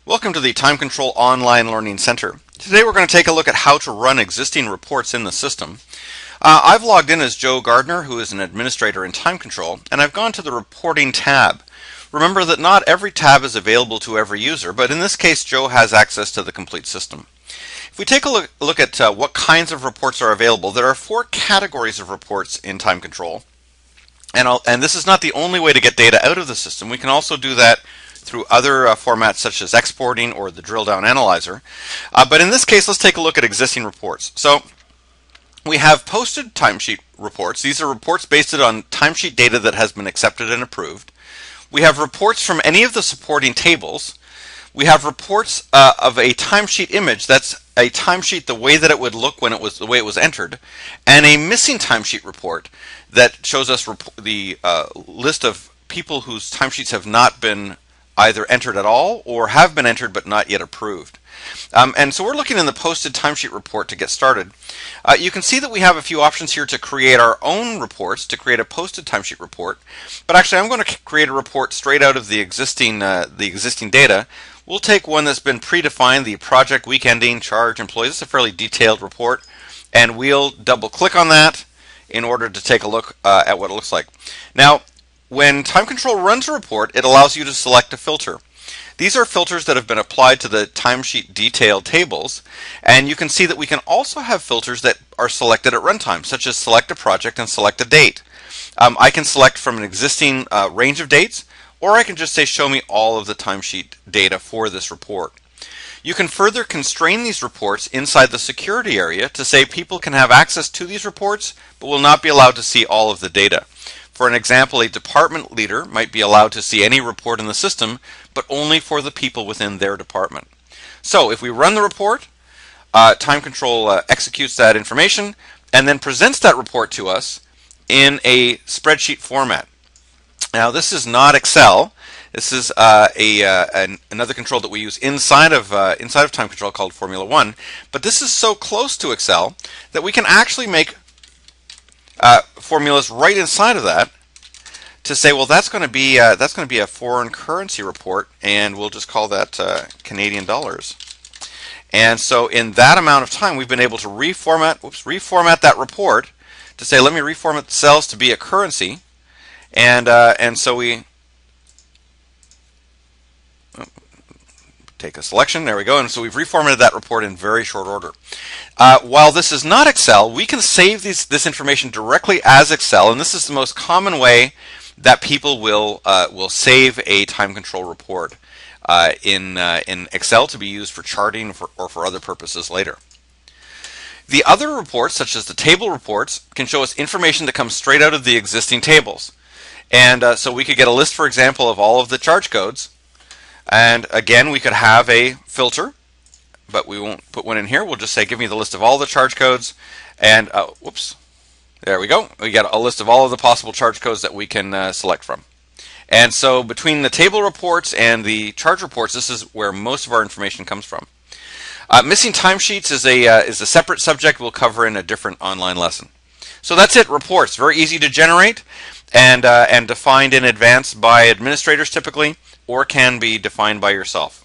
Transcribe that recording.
Welcome to the TimeControl Online Learning Center. Today we're going to take a look at how to run existing reports in the system. I've logged in as Joe Gardner, who is an administrator in TimeControl, and I've gone to the Reporting tab. Remember that not every tab is available to every user, but in this case Joe has access to the complete system. If we take a look at what kinds of reports are available, there are 4 categories of reports in TimeControl. And this is not the only way to get data out of the system. We can also do that through other formats such as exporting or the drill down analyzer. But in this case, let's take a look at existing reports. So we have posted timesheet reports. These are reports based on timesheet data that has been accepted and approved. We have reports from any of the supporting tables. We have reports of a timesheet image. That's a timesheet the way that it would look when it was the way it was entered, and a missing timesheet report that shows us the list of people whose timesheets have not been either entered at all or have been entered but not yet approved. And so we're looking in the posted timesheet report to get started. You can see that we have a few options here to create our own reports, to create a posted timesheet report. But actually I'm going to create a report straight out of the existing data. We'll take one that's been predefined, the project week ending charge employees. It's a fairly detailed report, and we'll double click on that in order to take a look at what it looks like. Now, when TimeControl runs a report, it allows you to select a filter. These are filters that have been applied to the timesheet detailed tables, and you can see that we can also have filters that are selected at runtime, such as select a project and select a date. I can select from an existing range of dates, or I can just say show me all of the timesheet data for this report. You can further constrain these reports inside the security area to say people can have access to these reports but will not be allowed to see all of the data. For an example, a department leader might be allowed to see any report in the system, but only for the people within their department. So if we run the report, TimeControl executes that information and then presents that report to us in a spreadsheet format. Now this is not Excel. This is another control that we use inside of TimeControl called Formula 1. But this is so close to Excel that we can actually make formulas right inside of that to say, well, that's going to be a foreign currency report, and we'll just call that Canadian dollars. And so in that amount of time, we've been able to reformat that report to say, let me reformat the cells to be a currency, and so we take a selection, there we go, and so we've reformatted that report in very short order. While this is not Excel, we can save this information directly as Excel, and this is the most common way that people will save a TimeControl report in Excel to be used for charting or for other purposes later. The other reports, such as the table reports, can show us information that comes straight out of the existing tables. And so we could get a list, for example, of all of the charge codes. And again, we could have a filter, but we won't put one in here. We'll just say, give me the list of all the charge codes. And whoops, there we go. We got a list of all of the possible charge codes that we can select from. And so between the table reports and the charge reports, this is where most of our information comes from. Missing timesheets is a separate subject we'll cover in a different online lesson. So that's it, reports. Very easy to generate and defined in advance by administrators typically, or can be defined by yourself.